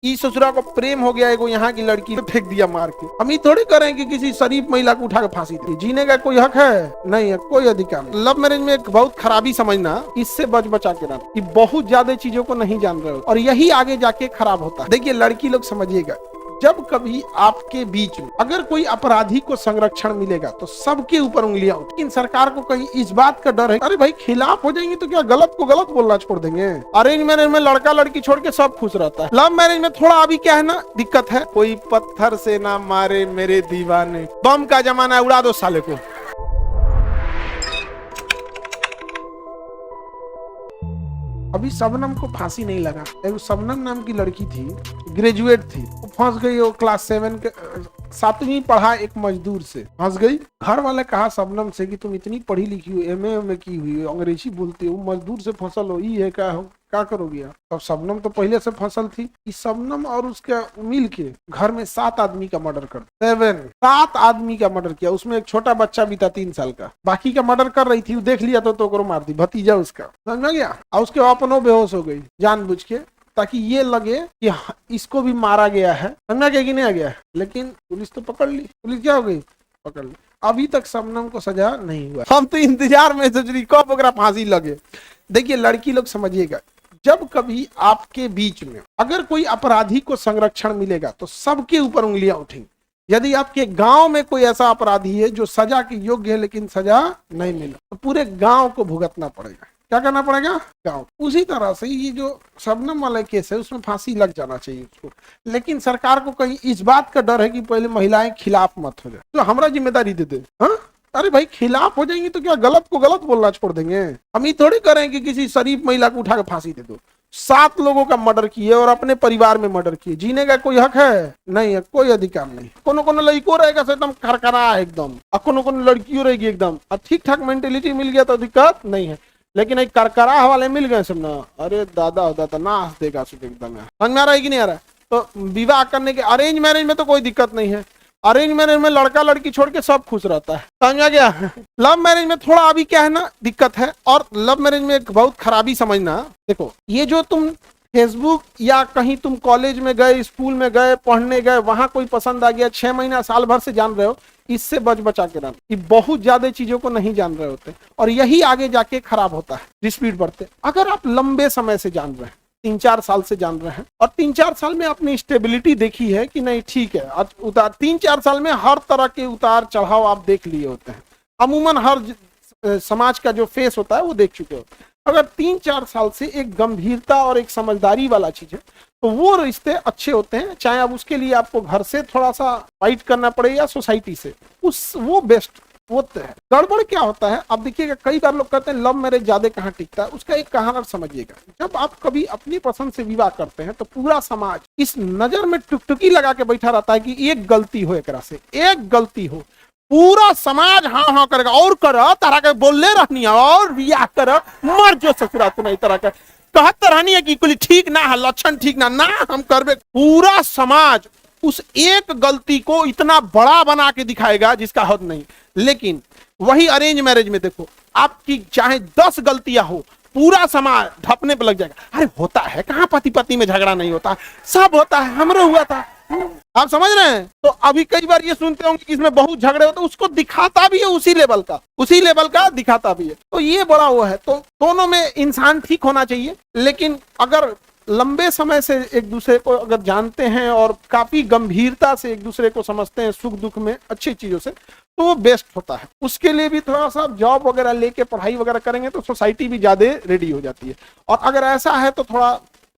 ई ससुरा को प्रेम हो गया है, यहाँ की लड़की ने फेंक दिया मार के। हम ये थोड़ी करें कि किसी शरीफ महिला को उठा के फांसी दे। जीने का कोई हक है नहीं है, कोई अधिकार नहीं। लव मैरिज में एक बहुत खराबी समझना, इससे बच बचा के रहना कि बहुत ज्यादा चीजों को नहीं जान रहे हो और यही आगे जाके खराब होता है। देखिए लड़की लोग समझिएगा, जब कभी आपके बीच में अगर कोई अपराधी को संरक्षण मिलेगा तो सबके ऊपर उंगलियां उठी। लेकिन सरकार को कहीं इस बात का डर है, अरे भाई खिलाफ हो जाएंगे तो क्या गलत को गलत बोलना छोड़ देंगे। अरेंज मैरिज में लड़का लड़की छोड़ के सब खुश रहता है। लव मैरिज में थोड़ा अभी क्या है ना, दिक्कत है। कोई पत्थर से ना मारे मेरे दीवाने, बम का जमाना है, उड़ा दो साले को। अभी शबनम को फांसी नहीं लगा। एक शबनम नाम की लड़की थी, ग्रेजुएट थी, वो फंस गई। वो क्लास 7 के 7वीं पढ़ा एक मजदूर से फंस गई। घर वाले कहा शबनम से कि तुम इतनी पढ़ी लिखी हो, एमए की हुई हो, अंग्रेजी बोलती हो, मजदूर से फसल हो, ये है क्या करोगे आप। तो शबनम तो पहले से फसल थी कि शबनम और उसके मिल के घर में 7 आदमी का मर्डर कर 7 आदमी का मर्डर किया। उसमें एक छोटा बच्चा भी था 3 साल का। बाकी का मर्डर कर रही थी, वो देख लिया तो मार दी, भतीजा उसका, समझ में गया। और उसके अपनों बेहोश हो गई जानबूझ के, ताकि ये लगे कि इसको भी मारा गया है, समझा गया कि नहीं आ गया। लेकिन पुलिस तो पकड़ ली। पुलिस क्या हो गई, पकड़ ली। अभी तक शबनम को सजा नहीं हुआ। हम तो इंतजार में सोच रही कब ओकरा फांसी लगे। देखिए लड़की लोग समझिएगा, जब कभी आपके बीच में अगर कोई अपराधी को संरक्षण मिलेगा तो सबके ऊपर उंगलियां उठेंगी। यदि आपके गांव में कोई ऐसा अपराधी है जो सजा के योग्य है लेकिन सजा नहीं मिला, तो पूरे गांव को भुगतना पड़ेगा। क्या करना पड़ेगा, गांव। उसी तरह से ये जो शबनम वाला केस है उसमें फांसी लग जाना चाहिए उसको। लेकिन सरकार को कहीं इस बात का डर है कि पहले महिलाएं खिलाफ मत हो जाए, तो हमारा जिम्मेदारी दे दे। हाँ अरे भाई खिलाफ हो जाएंगे तो क्या गलत को गलत बोलना छोड़ देंगे। हम ये थोड़ी करें कि किसी शरीफ महिला को उठा के फांसी दे दो। 7 लोगों का मर्डर किए और अपने परिवार में मर्डर किए। जीने का कोई हक है नहीं है, कोई अधिकार नहीं। कोनो लड़को रहेगा एकदम खरखरा एकदम, और कोनो लड़कियों रहेगी एकदम, और ठीक ठाक मेंटेलिटी मिल गया तो दिक्कत नहीं है। लेकिन एक करकरा वाले मिल गए सब ना, अरे दादा नाश देगा सुख एकदम। समझ में आ रहा है कि नहीं आ रहा है। तो विवाह करने के अरेंज मैरिज में तो कोई दिक्कत नहीं है। अरेंज मैरिज में लड़का लड़की छोड़ के सब खुश रहता है, समझ आ गया। लव मैरिज में थोड़ा अभी क्या है ना, दिक्कत है। और लव मैरिज में एक बहुत खराबी समझना, देखो ये जो तुम फेसबुक या कहीं तुम कॉलेज में गए, स्कूल में गए, पढ़ने गए, वहां कोई पसंद आ गया, 6 महीना साल भर से जान रहे हो, इससे बच बचा के रहना कि बहुत ज्यादा चीजों को नहीं जान रहे होते और यही आगे जाके खराब होता है, स्पीड बढ़ते। अगर आप लंबे समय से जान रहे हैं, 3-4 साल से जान रहे हैं और 3-4 साल में अपनी स्टेबिलिटी देखी है कि नहीं ठीक है, उतार 3-4 साल में हर तरह के उतार चढ़ाव आप देख लिए होते हैं, अमूमन हर समाज का जो फेस होता है वो देख चुके होते हैं। अगर 3-4 साल से एक गंभीरता और एक समझदारी वाला चीज है तो वो रिश्ते अच्छे होते हैं, चाहे अब उसके लिए आपको घर से थोड़ा सा फाइट करना पड़े या सोसाइटी से, वो बेस्ट होते हैं। गड़बड़ क्या होता है, आप देखिएगा कई बार लोग कहते हैं लव मैरिज ज्यादा कहाँ टिकता है। उसका एक कहानी समझिएगा, जब आप कभी अपनी पसंद से विवाह करते हैं तो पूरा समाज इस नजर में टुकटुकी लगा के बैठा रहता है कि एक गलती हो, एक गलती हो, पूरा समाज हाँ करेगा और करो तरह के बोलने रहनी है और बियाह करो, मर जो ससुरा तुम्हें तरह का कहते रहनी है कि कुल ठीक ना है, लक्षण ठीक ना हम करबे। पूरा समाज उस एक गलती को इतना बड़ा बना के दिखाएगा जिसका हद नहीं। लेकिन वही अरेंज मैरिज में देखो, आपकी चाहे 10 गलतियां हो, पूरा समाज ढपने पर लग जाएगा। अरे होता है कहाँ, पति पत्नी में झगड़ा नहीं होता, सब होता है, हमरे हुआ था। आप समझ रहे हैं। तो अभी कई बार ये सुनते होंगे कि इसमें बहुत झगड़े होते, उसको दिखाता भी है उसी लेवल का दिखाता भी है। तो ये बड़ा वो है। तो दोनों में इंसान ठीक होना चाहिए, लेकिन अगर लंबे समय से एक दूसरे को अगर जानते हैं और काफी गंभीरता से एक दूसरे को समझते हैं सुख दुख में अच्छी चीजों से, तो वो बेस्ट होता है। उसके लिए भी थोड़ा सा जॉब वगैरह लेके पढ़ाई वगैरह करेंगे तो सोसाइटी भी ज्यादा रेडी हो जाती है। और अगर ऐसा है तो थोड़ा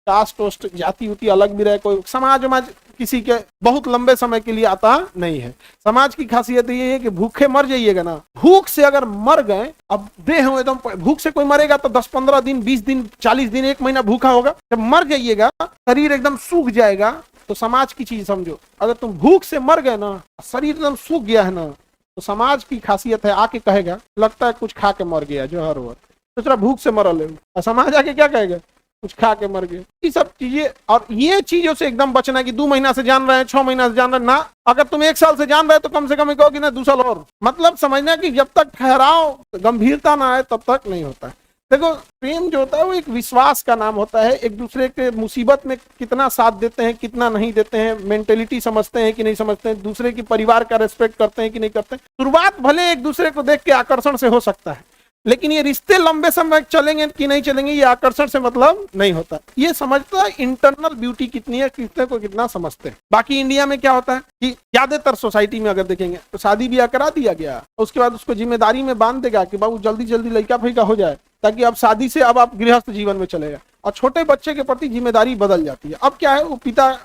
कास्ट वोस्ट जाति उती अलग भी रहे, कोई समाज किसी के बहुत लंबे समय के लिए आता नहीं है। समाज की खासियत ये है कि भूखे मर जाइएगा ना, भूख से अगर मर गए, अब देह हो एकदम, भूख से कोई मरेगा तो 10-15 दिन 20 दिन 40 दिन 1 महीना भूखा होगा, जब मर जाइएगा शरीर एकदम सूख जाएगा। तो समाज की चीज समझो, अगर तुम भूख से मर गए ना, शरीर एकदम सूख गया है ना, तो समाज की खासियत है आके कहेगा लगता है कुछ खा के मर गया जो हर वक्त, तो तेरा भूख से मरल है, और समाज आके क्या कहेगा कुछ खा के मर गए। ये सब चीजें, और ये चीजों से एकदम बचना है कि 2 महीना से जान रहे हैं, 6 महीना से जान रहे हैं ना। अगर तुम 1 साल से जान रहे हो तो कम से कम कहो कि ना 2 साल और, मतलब समझना कि जब तक ठहराव गंभीरता ना आए तब तक नहीं होता है। देखो प्रेम जो होता है वो एक विश्वास का नाम होता है, एक दूसरे के मुसीबत में कितना साथ देते हैं कितना नहीं देते हैं, मेंटेलिटी समझते हैं कि नहीं समझते हैं, दूसरे की परिवार का रेस्पेक्ट करते हैं कि नहीं करते हैं। शुरुआत भले एक दूसरे को देख के आकर्षण से हो सकता है, लेकिन ये रिश्ते लंबे समय चलेंगे कि नहीं चलेंगे ये आकर्षण से मतलब नहीं होता। ये समझता है इंटरनल ब्यूटी कितनी है, कितने को कितना समझते हैं। बाकी इंडिया में क्या होता है कि ज्यादातर सोसाइटी में अगर देखेंगे तो शादी ब्याह करा दिया गया, उसके बाद उसको जिम्मेदारी में बांध देगा कि बाबू जल्दी जल्दी लड़का फैका हो जाए, ताकि अब शादी से अब आप गृहस्थ जीवन में चले गए, और छोटे बच्चे के प्रति जिम्मेदारी बदल जाती है। अब क्या है, वो पिता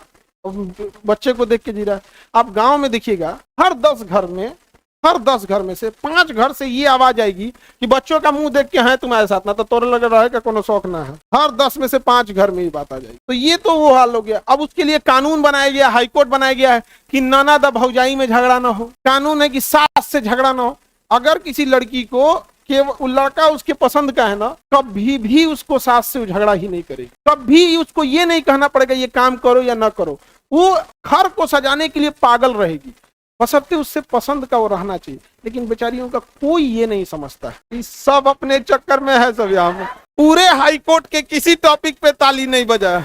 बच्चे को देख के जी रहा है। आप गांव में देखिएगा, हर 10 घर में से 5 घर से ये आवाज आएगी कि बच्चों का मुंह देख के है तुम्हारे साथ, ना तो तोरे लगे रहे का कोनो शौक ना है। हर 10 में से 5 घर में ये बात आ जाएगी। तो ये तो वो हाल हो गया। अब उसके लिए कानून बनाया गया, हाईकोर्ट बनाया गया है कि ननद भौजाई में झगड़ा ना हो, कानून है कि सास से झगड़ा ना हो। अगर किसी लड़की को कि वो लड़का उसके पसंद का है ना, कभी भी उसको सास से झगड़ा ही नहीं करेगी, कभी उसको ये नहीं कहना पड़ेगा ये काम करो या ना करो। वो घर को सजाने के लिए पागल रहेगी, बशर्ते उससे पसंद का वो रहना चाहिए। लेकिन बेचारियों का कोई ये नहीं समझता है, सब अपने चक्कर में है सब। यहाँ में पूरे हाईकोर्ट के किसी टॉपिक पे ताली नहीं बजा,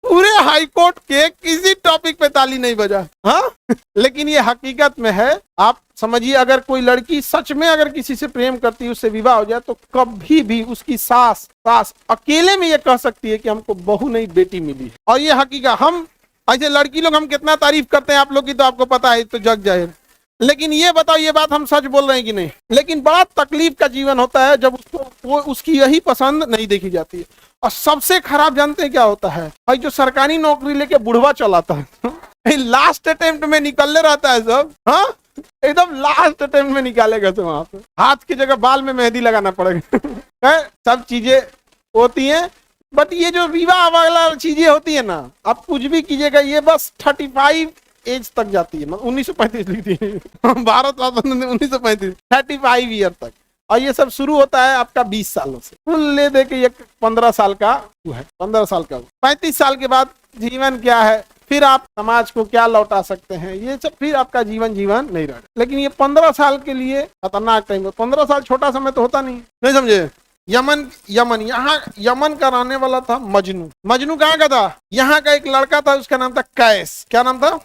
पूरे हाईकोर्ट के किसी टॉपिक पे ताली नहीं बजा। हाँ लेकिन ये हकीकत में है। आप समझिए, अगर कोई लड़की सच में अगर किसी से प्रेम करती है, उससे विवाह हो जाए, तो कभी भी उसकी सास अकेले में ये कह सकती है कि हमको बहू नहीं बेटी मिली है। और ये हकीकत, हम ऐसे लड़की लोग हम कितना तारीफ करते हैं आप लोग की तो आपको पता है, तो जग जाए। लेकिन ये बताओ, ये बात हम सच बोल रहे हैं कि नहीं? लेकिन बड़ा तकलीफ का जीवन होता है जब उसको उसकी यही पसंद नहीं देखी जाती है। और सबसे खराब जानते हैं क्या होता है भाई? जो सरकारी नौकरी लेके बुढ़वा चलाता है, लास्ट अटेम्प्ट में निकलने रहता है सब। हाँ एकदम लास्ट अटेम्प्ट में निकालेगा सब, वहां पे हाथ की जगह बाल में मेहंदी लगाना पड़ेगा। सब चीजें होती हैं, बट ये जो विवाह वाला चीजें होती है ना, आप कुछ भी कीजिएगा, ये बस 35 एज तक जाती है। 1935 लिखती है भारत 1935, 35 ईयर तक। और ये सब शुरू होता है आपका 20 सालों से, कुल ले दे के ये 15 साल का है, 15 साल का। 35 साल के बाद जीवन क्या है, फिर आप समाज को क्या लौटा सकते हैं, ये सब फिर आपका जीवन नहीं रहा। लेकिन ये 15 साल के लिए खतरनाक टाइम है। 15 साल छोटा समय तो होता नहीं समझे? यमन यहाँ यमन का रहने वाला था मजनू कहाँ का था? यहाँ का एक लड़का था, उसका नाम था कैस। क्या नाम था?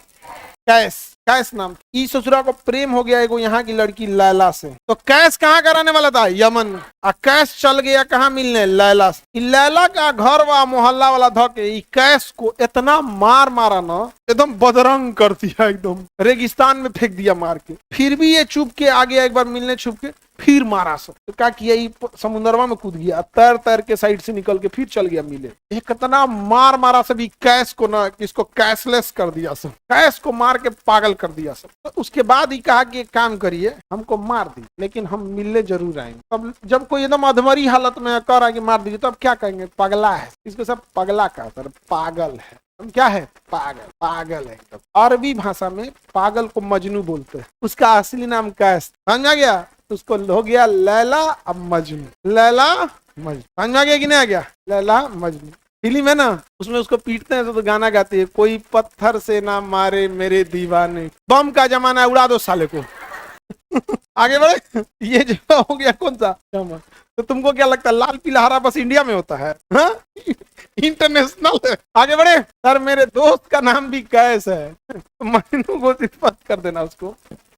कैस नाम। ई ससुरा को प्रेम हो गया एगो यहाँ की लड़की लैला से। तो कैस कहाँ का रहने वाला था? यमन। और कैस चल गया कहाँ मिलने? लैला से। लैला का घर वा मोहल्ला वाला धके कैस को इतना मारा ना, एकदम बदरंग कर दिया, एकदम रेगिस्तान में फेंक दिया मार के। फिर भी ये चुप के आ गया एक बार मिलने, छुप के फिर मारा सब। तो क्या किया, समुद्रवा में कूद गया, तैर के साइड से निकल के फिर चल गया मिले। एक कितना मारा सब कैश को ना, इसको कैशलेस कर दिया सब, कैश को मार के पागल कर दिया सब। तो उसके बाद ही कहा कि एक काम करिए, हमको मार दी लेकिन हम मिलने जरूर आएंगे। तब जब कोई एकदम अधमरी हालत में कर आगे मार दीजिए, तो अब क्या कहेंगे? पगला है। इसको सब पगला कहता है, पागल है। हम क्या है? पागल है एकदम। अरबी भाषा में पागल को मजनू बोलते हैं, उसका असली नाम कैस। समझ गया? उसको हो गया लैला अब मजनू, लैला मजनू। समझ में आ गया कि नहीं आ गया? लैला मजनू फिल्म है ना, उसमें उसको पीटते हैं तो गाना गाती है, कोई पत्थर से ना मारे मेरे दीवाने, बम का जमाना है उड़ा दो साले को। आगे बढ़े। ये जो हो गया कौन सा? तो तुमको क्या लगता है लाल पीला हरा बस इंडिया में होता है? हाँ? इंटरनेशनल है। आगे बढ़े। सर मेरे दोस्त का नाम भी कैस है, मजनू को सिफत कर देना उसको।